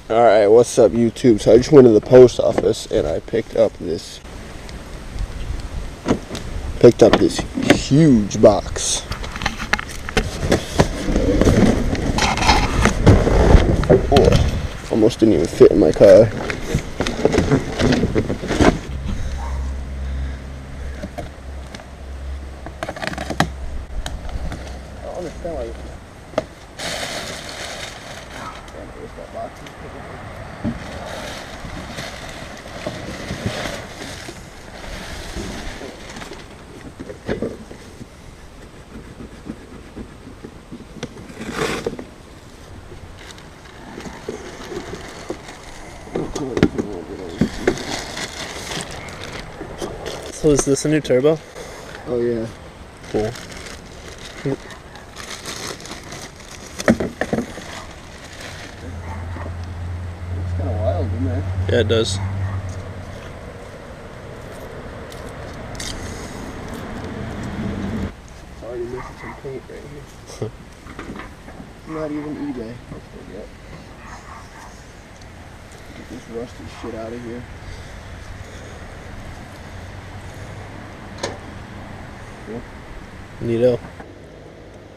Alright, what's up YouTube? So I just went to the post office and I picked up this huge box. Oh, almost didn't even fit in my car. I don't understand why that box is So is this a new turbo? Oh yeah. Cool. It's kind of wild, isn't it? Yeah, it does. It's already missing some paint right here. Not even eBay. Let's forget. Get this rusty shit out of here. Cool. Neato.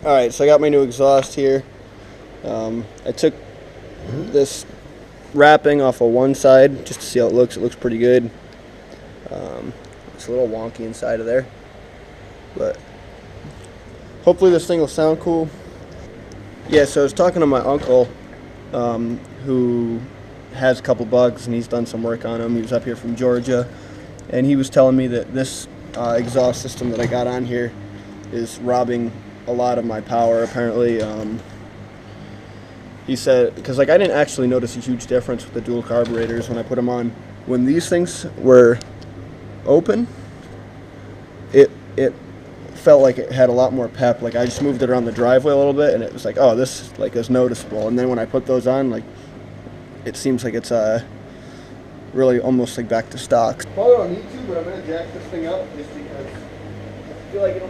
Alright, so I got my new exhaust here. I took this wrapping off of one side just to see how it looks. It looks pretty good. It's a little wonky inside of there, but hopefully this thing will sound cool. Yeah, so I was talking to my uncle who has a couple bugs and he's done some work on them. He was up here from Georgia and he was telling me that this exhaust system that I got on here is robbing a lot of my power apparently. He said, because like I didn't actually notice a huge difference with the dual carburetors when I put them on. When these things were open, it felt like it had a lot more pep. Like I just moved it around the driveway a little bit and it was like, oh, this like is noticeable. And then when I put those on, like it seems like it's really almost like back to stock. Probably don't need to, but I'm gonna jack this thing up just because I feel like it'll.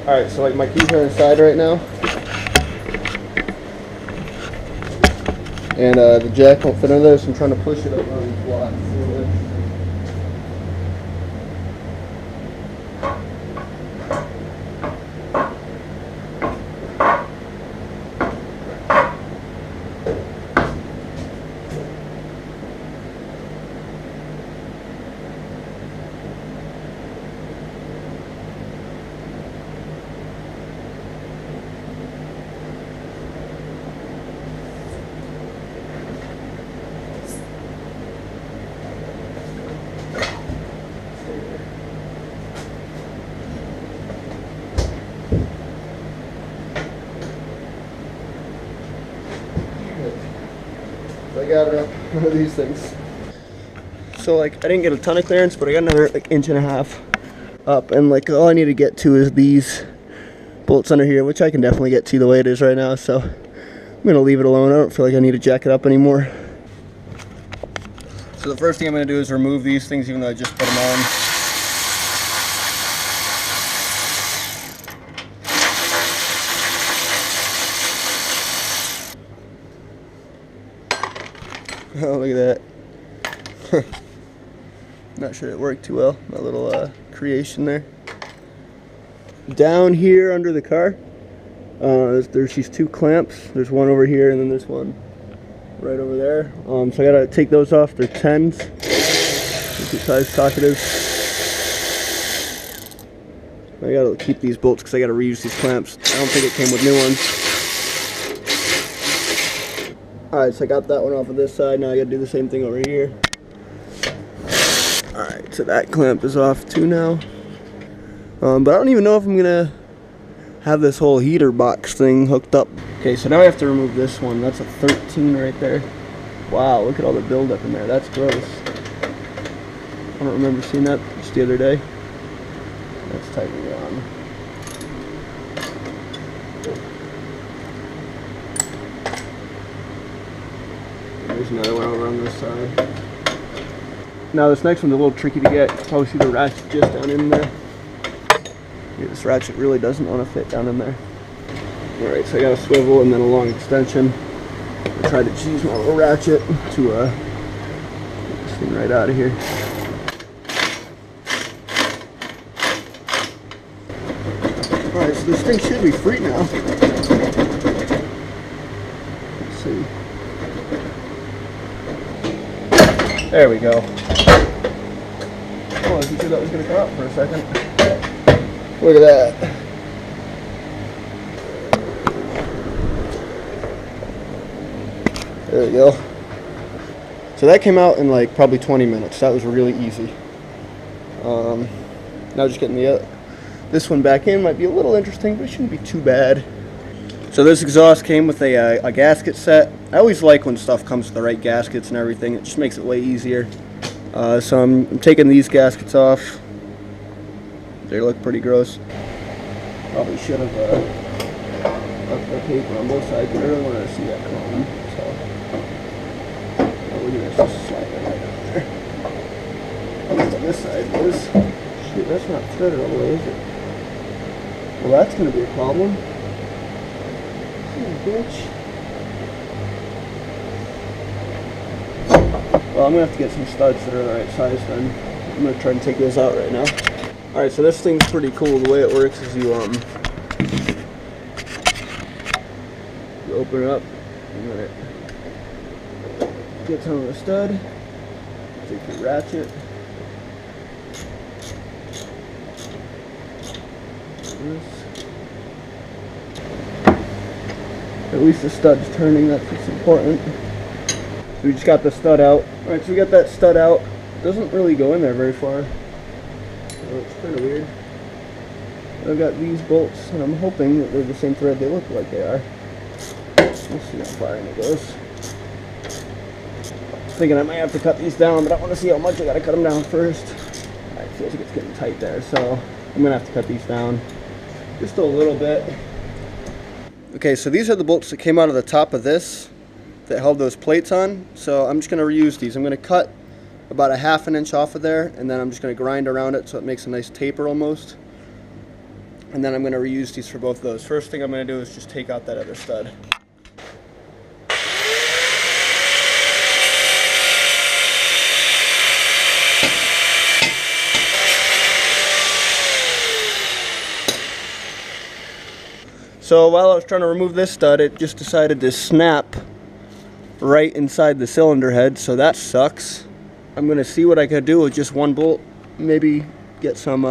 Alright, so like my keys are inside right now. And the jack won't fit in there, so I'm trying to push it up on these blocks a little bit. I got one of these things. So like I didn't get a ton of clearance, but I got another like inch and a half up, and like all I need to get to is these bolts under here, which I can definitely get to the way it is right now, so I'm gonna leave it alone. I don't feel like I need to jack it up anymore. So the first thing I'm gonna do is remove these things, even though I just put them on. Oh, look at that. Not sure it worked too well, my little creation there. Down here under the car, there's these two clamps. There's one over here and then there's one right over there. So I gotta take those off. They're 10s. Look what size socket is. I gotta keep these bolts because I gotta reuse these clamps. I don't think it came with new ones. Alright, so I got that one off of this side. Now I gotta do the same thing over here. Alright, so that clamp is off too now. But I don't even know if I'm gonna have this whole heater box thing hooked up. Okay, so now I have to remove this one. That's a 13 right there. Wow, look at all the buildup in there. That's gross. I don't remember seeing that just the other day. Let's tighten it on. There's another one over on this side. Now this next one's a little tricky to get. You can probably see the ratchet just down in there. Yeah, this ratchet really doesn't want to fit down in there. Alright, so I got a swivel and then a long extension. I tried to use my little ratchet to get this thing right out of here. Alright, so this thing should be free now. Let's see. There we go. Oh, I wasn't sure that was going to come out for a second. Look at that. There we go. So that came out in like probably 20 minutes. That was really easy. Now just getting this one back in might be a little interesting, but it shouldn't be too bad. So this exhaust came with a gasket set. I always like when stuff comes with the right gaskets and everything. It just makes it way easier. So I'm taking these gaskets off. They look pretty gross. Probably should have left the paper on both sides, but I really wanted to see that chrome. So look at this, just slide that right on there. On this side was, shoot, that's not threaded all the way, is it? Well, that's going to be a problem. Bitch. Well, I'm going to have to get some studs that are the right size then. I'm going to try and take those out right now. Alright, so this thing's pretty cool. The way it works is you open it up, and then it gets on the stud, take your ratchet, at least the stud's turning, that's what's important. So we just got the stud out. Alright, so we got that stud out. It doesn't really go in there very far. So it's kind of weird. I've got these bolts, and I'm hoping that they're the same thread they look like they are. We'll see how far in it goes. Thinking I might have to cut these down, but I want to see how much I gotta cut them down first. Alright, feels like it's getting tight there, so I'm gonna have to cut these down just a little bit. Okay, so these are the bolts that came out of the top of this that held those plates on. So I'm just gonna reuse these. I'm gonna cut about a ½ inch off of there, and then I'm just gonna grind around it so it makes a nice taper almost. And then I'm gonna reuse these for both of those. First thing I'm gonna do is just take out that other stud. So while I was trying to remove this stud, it just decided to snap right inside the cylinder head, so that sucks. I'm gonna see what I could do with just one bolt, maybe get some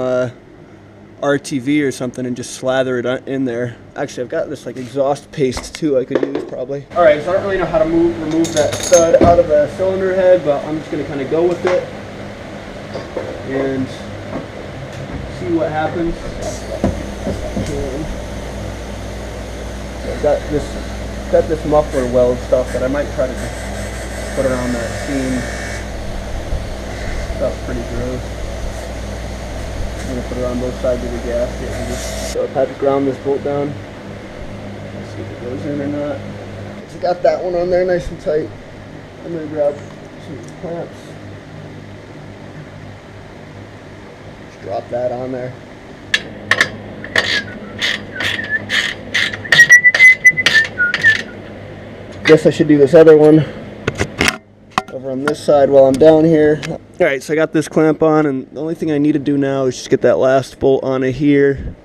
RTV or something and just slather it in there. Actually, I've got this like exhaust paste too I could use probably. Alright, so I don't really know how to remove that stud out of the cylinder head, but I'm just gonna kind of go with it and see what happens. I've got this muffler weld stuff that I might try to just put around that seam. Stuff's pretty gross. I'm going to put it on both sides of the gasket and just, so I've had to ground this bolt down. Let's see if it goes in or not. So I got that one on there nice and tight. I'm going to grab some clamps. Just drop that on there. Guess I should do this other one over on this side while I'm down here. Alright, so I got this clamp on, and the only thing I need to do now is just get that last bolt on it here,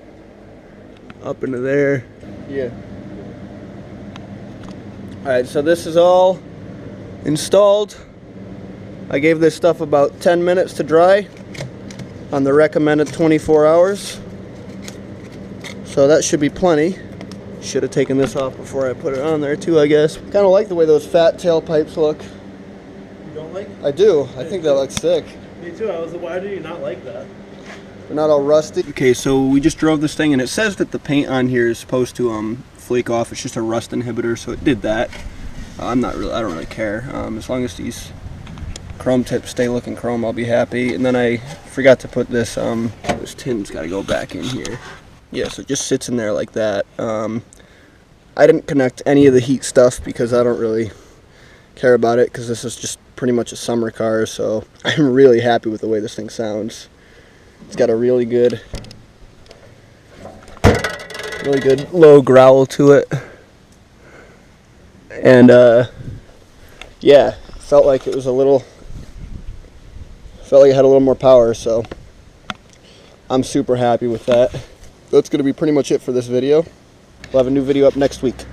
up into there. Yeah. Alright, so this is all installed. I gave this stuff about 10 minutes to dry on the recommended 24 hours. So that should be plenty. Should have taken this off before I put it on there too, I guess. Kind of like the way those fat tailpipes look. You don't like? I do. I think that looks sick. Me too. Why do you not like that? They're not all rusty. Okay, so we just drove this thing, and it says that the paint on here is supposed to flake off. It's just a rust inhibitor, so it did that. I don't really care. As long as these chrome tips stay looking chrome, I'll be happy. And then I forgot to put this. This tin's got to go back in here. Yeah, so it just sits in there like that. I didn't connect any of the heat stuff because I don't really care about it, because this is just pretty much a summer car, so I'm really happy with the way this thing sounds. It's got a really good Really good low growl to it. And yeah, felt like it was a little, felt like it had a little more power, so I'm super happy with that. That's going to be pretty much it for this video. We'll have a new video up next week.